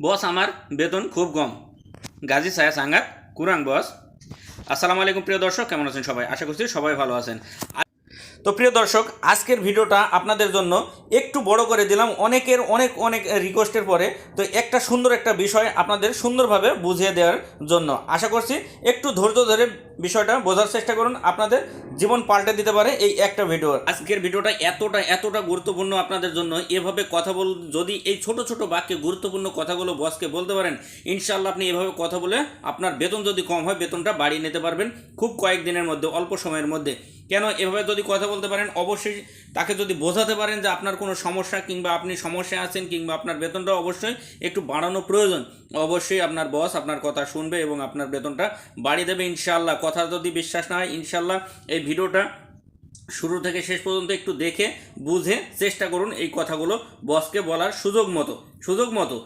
বস আমার বেতন খুব কম। গাজী সায়া সাঙ্গাত কুরাং বস। আসসালামু আলাইকুম প্রিয় দর্শক, কেমন আছেন সবাই? আশা করছি সবাই ভালো আছেন। তো প্রিয় দর্শক, আজকের ভিডিওটা আপনাদের জন্য একটু বড় করে দিলাম, অনেকের অনেক অনেক রিকোয়েস্টের পরে। তো একটা সুন্দর একটা বিষয় আপনাদের সুন্দরভাবে বুঝিয়ে দেওয়ার জন্য আশা করছি একটু ধৈর্য ধরে বিষয়টা বোঝার চেষ্টা করুন, আপনাদের জীবন পাল্টে দিতে পারে এই একটা ভিডিও। আজকের ভিডিওটা এতটা এতটা গুরুত্বপূর্ণ আপনাদের জন্য। এভাবে কথা যদি এই ছোট ছোট বাক্যে গুরুত্বপূর্ণ কথাগুলো বসকে বলতে পারেন, ইনশাল্লাহ আপনি এভাবে কথা বলে আপনার বেতন যদি কম হয় বেতনটা বাড়িয়ে নিতে পারবেন খুব কয়েকদিনের মধ্যে, অল্প সময়ের মধ্যে। কেন এভাবে যদি কথা বলতে পারেন, অবশ্যই তাকে যদি বোঝাতে পারেন যে আপনার কোনো সমস্যা কিংবা আপনি সমস্যায় আছেন কিংবা আপনার বেতনটা অবশ্যই একটু বাড়ানো প্রয়োজন, অবশ্যই আপনার বস আপনার কথা শুনবে এবং আপনার বেতনটা বাড়িয়ে দেবে ইনশাআল্লাহ। কথা যদি বিশ্বাস না হয়, ইনশাআল্লাহ এই ভিডিওটা শুরু থেকে শেষ পর্যন্ত একটু দেখে বুঝে চেষ্টা করুন এই কথাগুলো বসকে বলার সুযোগ মতো।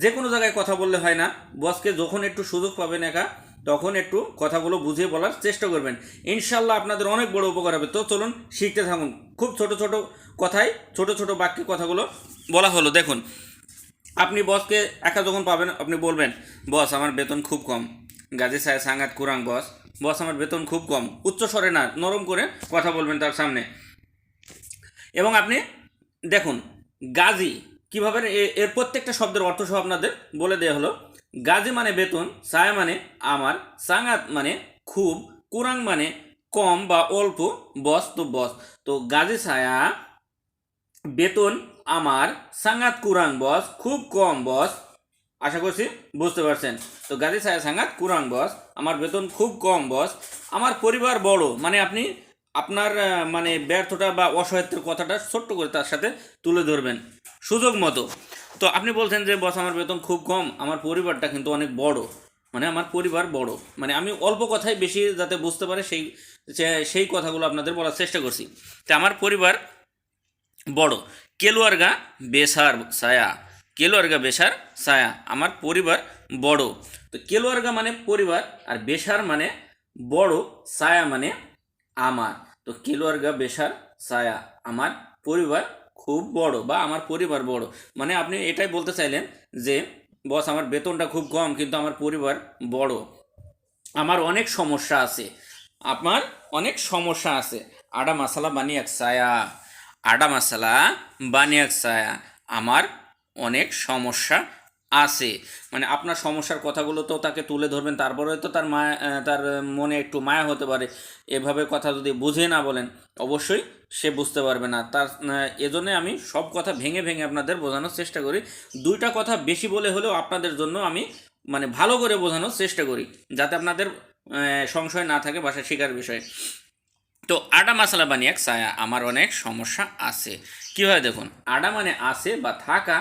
যে কোনো জায়গায় কথা বললে হয় না, বসকে যখন একটু সুযোগ পাবেন একা, তখন একটু কথাগুলো বুঝিয়ে বলার চেষ্টা করবেন। ইনশাল্লাহ আপনাদের অনেক বড় উপকার হবে। তো চলুন শিখতে থাকুন। খুব ছোট ছোট কথায় ছোট ছোট বাক্যে কথাগুলো বলা হলো। দেখুন, আপনি বসকে একা যখন পাবেন আপনি বলবেন, বস আমার বেতন খুব কম। গাজী সাহেব সাঙ্গাত কুরাং বস। বস আমার বেতন খুব কম। উচ্চ স্বরে না, নরম করে কথা বলবেন তার সামনে। এবং আপনি দেখুন গাজী কীভাবে, এর প্রত্যেকটা শব্দের অর্থ সহ আপনাদের বলে দেওয়া হলো। গাজী মানে বেতন, সায়া মানে আমার, সাঙ্গাত মানে খুব, কুরাং মানে কম বা অল্প, বস তো বস। তো গাজী সায়া বেতন আমার, সাঙ্গাত কুরাং বস, খুব কম বস। আশা করছি বুঝতে পারছেন। তো গাজী সায়া সাঙ্গাত কুরাং বস, আমার বেতন খুব কম বস। আমার পরিবার বড়, মানে আপনি আপনার মানে ব্যর্থতা বা অসহায়ত্বের কথাটা ছোট্ট করে তার সাথে তুলে ধরবেন সুযোগ মতো। তো আপনি বলছেন যে বস আমার বেতন খুব কম, আমার পরিবারটা কিন্তু অনেক বড়, মানে আমার পরিবার বড়, মানে আমি অল্প কথায় বেশি যাতে বুঝতে পারে সেই কথাগুলো আপনাদের বলার চেষ্টা করছি। তো আমার পরিবার বড়, কেলুয়ারগা বেসার সায়া, কেলুয়ারগা বেসার সায়া, আমার পরিবার বড়। তো কেলুয়ারগা মানে পরিবার, আর বেসার মানে বড়, সায়া মানে আমার। তো কেলুয়ারগা বেসার সায়া, আমার পরিবার খুব বড় বা আমার পরিবার বড়, মানে আপনি এটাই বলতে চাইলেন যে বস আমার বেতনটা খুব কম কিন্তু আমার পরিবার বড়, আমার অনেক সমস্যা আছে, আমার অনেক সমস্যা আছে। আডা মশালা বানিয়ে সায়া, আডা মশালা বানিয়ে সায়া, আমার অনেক সমস্যা আছে। মানে আপনার সমস্যার কথাগুলো তো তাকে তুলে ধরবেন, তারপরে তো তার মায়া, তার মনে একটু মায়া হতে পারে। এভাবে কথা যদি বুঝে না বলেন অবশ্যই সে বুঝতে পারবে না। তার এজন্য আমি সব কথা ভেঙে ভেঙে আপনাদের বোঝানোর চেষ্টা করি। দুইটা কথা বেশি বলে হলেও আপনাদের জন্য আমি মানে ভালো করে বোঝানোর চেষ্টা করি, যাতে আপনাদের সংশয় না থাকে ভাষা শেখার বিষয়ে। তো আডা মশলা বানিয়ে সায়া, আমার অনেক সমস্যা আছে। কীভাবে দেখুন, আডা মানে আছে বা থাকা,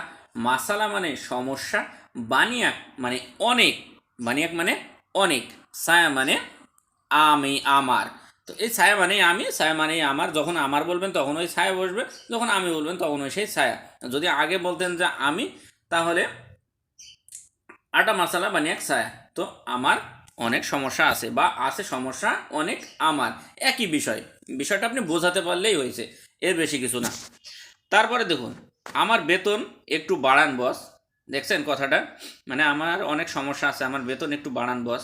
মাসালা মানে সমস্যা, বানিয়াক মানে অনেক, বানিয়াক মানে অনেক, সায়া মানে আমি আমার। তো এই ছায়া মানে আমি, ছায়া মানে আমার। যখন আমার বলবেন তখন ওই ছায়া বসবে, যখন আমি বলবেন তখন ওই সেই ছায়া। যদি আগে বলতেন যে আমি, তাহলে আটা মশলা বানিয়ে ছায়া। তো আমার অনেক সমস্যা আছে বা আছে সমস্যা অনেক আমার, একই বিষয়টা আপনি বোঝাতে পারলেই হয়েছে, এর বেশি কিছু না। তারপরে দেখুন, আমার বেতন একটু বাড়ান বস। দেখছেন কথাটা, মানে আমার অনেক সমস্যা আছে, আমার বেতন একটু বাড়ান বস,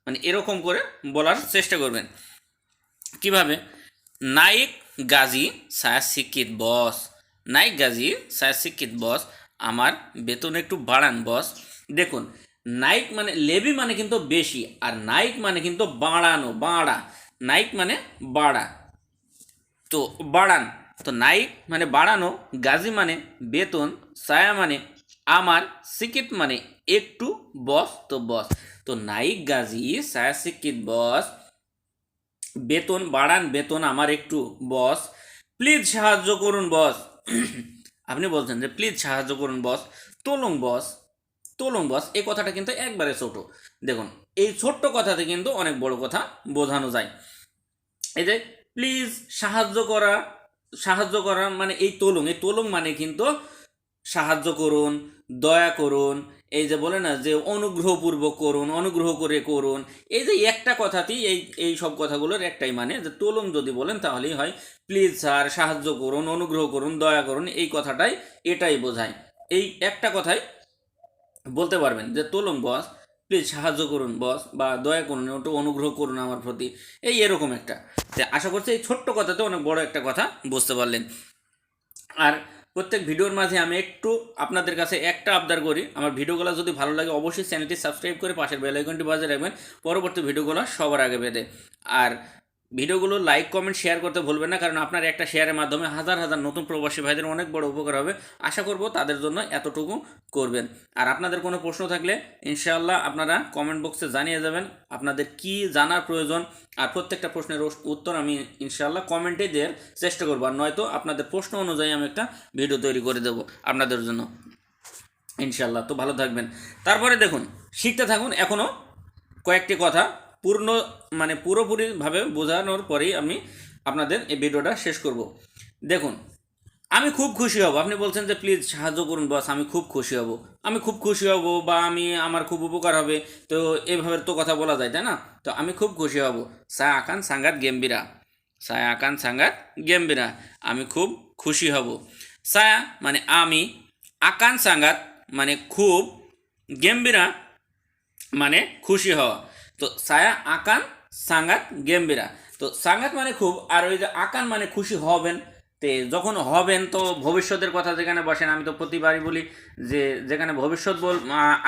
মানে এরকম করে বলার চেষ্টা করবেন। কিভাবে, নাইক গাজী ছায়া শিক্ষিত বস, নাইক গাজী ছায়া শিক্ষিত বস, আমার বেতন একটু বাড়ান বস। দেখুন, নাইক মানে লেবি মানে কিন্তু বেশি, আর নাইক মানে কিন্তু বাড়ানো, বাড়া। নাইক মানে বাড়া, তো বাড়ান। তো নাইক মানে বাড়ানো, গাজী মানে বেতন, ছায়া মানে আমার, শিক্ষিত মানে একটু, বস তো বস। তো নাইক গাজী ছায়া শিক্ষিত বস, বেতন বাড়ান, বেতন আমার একটু বস, প্লিজ সাহায্য করুন বস। আপনি বলছেন যে প্লিজ সাহায্য করুন বস, তোলুং বস, তোলুং বস। এই কথাটা কিন্তু একবারে ছোট। দেখুন, এই ছোট্ট কথাতে কিন্তু অনেক বড় কথা বোঝানো যায়। এই যে প্লিজ সাহায্য করা, সাহায্য করা মানে এই তোলুং মানে কিন্তু সাহায্য করুন, দয়া করুন, এই যে বলে না যে অনুগ্রহপূর্বক করুন, অনুগ্রহ করে করুন। এই যে একটা কথাতেই এই সব কথাগুলোর একটাই মানে, যে তোলং যদি বলেন তাহলেই হয় প্লিজ স্যার, সাহায্য করুন, অনুগ্রহ করুন, দয়া করুন, এই কথাটাই এটাই বোঝায়। এই একটা কথাই বলতে পারবেন যে তুলুন বস, প্লিজ সাহায্য করুন বস, বা দয়া করুন, একটু অনুগ্রহ করুন আমার প্রতি, এই এরকম একটা। তো আশা করছি এই ছোট্ট কথাতে অনেক বড় একটা কথা বুঝতে পারলেন। আর প্রত্যেক ভিডিওর মাঝে আমি একটু আপনাদের কাছে একটা আবদার করি, আমার ভিডিওগুলো যদি ভালো লাগে অবশ্যই চ্যানেলটি সাবস্ক্রাইব করে পাশের বেল আইকনটি বাজিয়ে রাখবেন পরবর্তী ভিডিওগুলো সবার আগে পেতে। আর ভিডিওগুলো লাইক কমেন্ট শেয়ার করতে ভুলবেন না, কারণ আপনার একটা শেয়ারের মাধ্যমে হাজার হাজার নতুন প্রবাসী ভাইদের অনেক বড় উপকার হবে। আশা করব তাদের জন্য এতটুকু করবেন। আর আপনাদের কোনো প্রশ্ন থাকলে ইনশাআল্লাহ আপনারা কমেন্ট বক্সে জানিয়ে যাবেন আপনাদের কি জানার প্রয়োজন। আর প্রত্যেকটা প্রশ্নের উত্তর আমি ইনশাআল্লাহ কমেন্টে দেওয়ার চেষ্টা করবো, আর নয়তো আপনাদের প্রশ্ন অনুযায়ী আমি একটা ভিডিও তৈরি করে দেবো আপনাদের জন্য ইনশাআল্লাহ। তো ভালো থাকবেন। তারপরে দেখুন, শিখতে থাকুন। এখনও কয়েকটি কথা পুরোপুরিভাবে বোঝানোর পরেই আমি আপনাদের এই ভিডিওটা শেষ করব। দেখুন, আমি খুব খুশি হব, আপনি বলছেন যে প্লিজ সাহায্য করুন বস, আমি খুব খুশি হব, আমি খুব খুশি হব, বা আমার খুব উপকার হবে। তো এভাবে তো কথা বলা যায়, তাই না? তো আমি খুব খুশি হব। saya akan sangat gembira, saya akan sangat gembira, আমি খুব খুশি হব। saya মানে আমি, akan sangat মানে খুব, gembira মানে খুশি হওয়া। তো saya akan sangat gembira, তো সাঙ্গাত মানে খুব, আর ওই যে আকান মানে খুশি হবেন। তে যখন হবেন তো ভবিষ্যতের কথা যেখানে বসেন, আমি তো প্রতিবারই বলি যে যেখানে ভবিষ্যৎ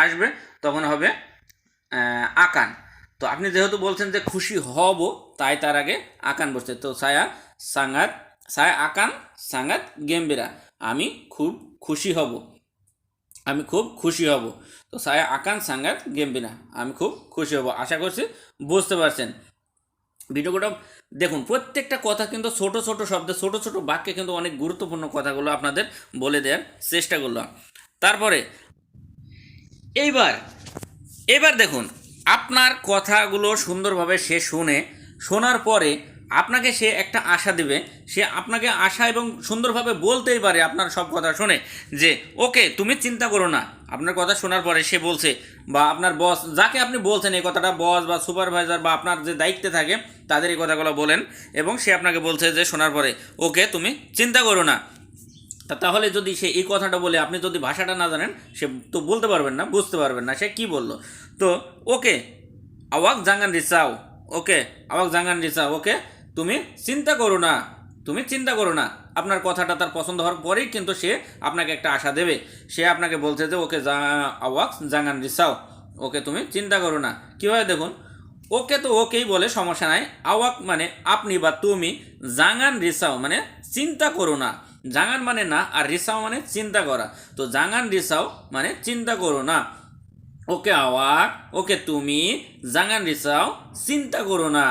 আসবে তখন হবে আকান। তো আপনি যেহেতু বলছেন যে খুশি হব, তাই তার আগে আকান বসছে। তো saya akan sangat gembira, আমি খুব খুশি হব, আমি খুব খুশি হব। তো saya akan sangat gembira, আমি খুব খুশি হব। আশা করছি বুঝতে পারছেন। ভিডিওটা দেখুন, প্রত্যেকটা কথা কিন্তু ছোট ছোট শব্দে ছোট ছোট বাক্যে কিন্তু অনেক গুরুত্বপূর্ণ কথাগুলো আপনাদের বলে দেওয়ার চেষ্টা করলাম। তারপরে এবার দেখুন, আপনার কথাগুলো সুন্দরভাবে সে শোনার পরে আপনাকে সে একটা আশা দেবে। সে আপনাকে আশা এবং সুন্দরভাবে বলতেই পারে আপনার সব কথা শুনে যে ওকে তুমি চিন্তা করো না। আপনার কথা শোনার পরে সে বলছে, বা আপনার বস যাকে আপনি বলছেন এই কথাটা, বস বা সুপারভাইজার বা আপনার যে দায়িত্বে থাকে তাদের এই কথাগুলো বলেন, এবং সে আপনাকে বলছে যে শোনার পরে ওকে তুমি চিন্তা করো না। তাহলে যদি সে এই কথাটা বলে আপনি যদি ভাষাটা না জানেন, সে তো বলতে পারবেন না, বুঝতে পারবেন না সে কি বলল। তো ওকে আওয়াক জাঙ্গান রিসাও, ওকে আওয়াক জাঙ্গান রিসাও, ওকে তুমি চিন্তা করো না, তুমি চিন্তা করো না। আপনার কথাটা তার পছন্দ হওয়ার পরেই কিন্তু সে আপনাকে একটা আশা দেবে। সে আপনাকে বলছে যে ওকে আওয়াক জাঙ্গান রিসাও, ওকে তুমি চিন্তা করো না। কীভাবে দেখুন, ওকে তো ওকেই বলে সমস্যা নাই, আওয়াক মানে আপনি বা তুমি, জাঙ্গান রিসাও মানে চিন্তা করো না। জাঙ্গান মানে না, আর রিসাও মানে চিন্তা করা। তো জাঙ্গান রিসাও মানে চিন্তা করো না। ওকে আওয়াক, ওকে তুমি, জাঙ্গান রিসাও চিন্তা করো না।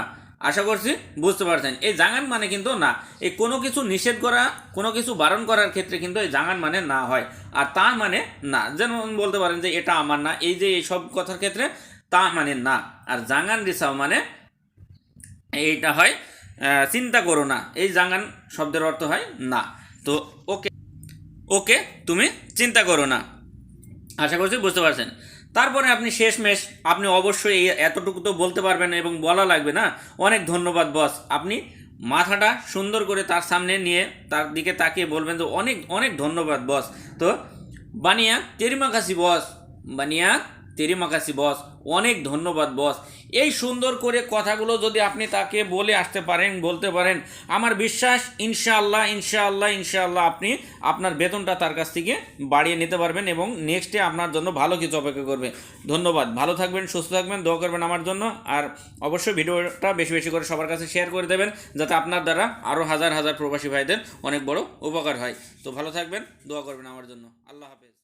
আশা করছি বুঝতে পারছেন। এই জাঙ্গান মানে কিন্তু না, এই কোনো কিছু নিষেধ করা, কোনো কিছু বারণ করার ক্ষেত্রে কিন্তু এই জাঙ্গান মানে না হয়, আর তা মানে না। যেমন বলতে পারেন যে এটা আমার না, এই যে এইসব কথার ক্ষেত্রে তা মানে না। আর জাঙ্গান রিসাও মানে এইটা হয় চিন্তা করো না, এই জাঙ্গান শব্দের অর্থ হয় না। তো ওকে ওকে তুমি চিন্তা করো না। আশা করছি বুঝতে পারছেন। তারপরে আপনি শেষমেশ আপনি অবশ্যই এতটুকু তো বলতে পারবেন এবং বলা লাগবে না, অনেক ধন্যবাদ বস। আপনি মাথাটা সুন্দর করে তার সামনে নিয়ে তার দিকে তাকিয়ে বলবেন যে অনেক অনেক ধন্যবাদ বস। তো বানিয়া তেরিমা কাশি বস, বানিয়া তেরিমা কাশি বস, অনেক ধন্যবাদ বস। এই সুন্দর করে কথাগুলো যদি আপনি তাকে বলে আসতে পারেন, বলতে পারেন, আমার বিশ্বাস ইনশাআল্লাহ ইনশাআল্লাহ ইনশাআল্লাহ আপনি আপনার বেতনটা তার কাছ থেকে বাড়িয়ে নিতে পারবেন, এবং নেক্সটে আপনার জন্য ভালো কিছু অপেক্ষা করবে। ধন্যবাদ, ভালো থাকবেন, সুস্থ থাকবেন, দোয়া করবেন আমার জন্য। আর অবশ্যই ভিডিওটা বেশি বেশি করে সবার কাছে শেয়ার করে দেবেন, যাতে আপনার দ্বারা আরও হাজার হাজার প্রবাসী ভাইদের অনেক বড় উপকার হয়। তো ভালো থাকবেন, দোয়া করবেন আমার জন্য। আল্লাহ হাফেজ।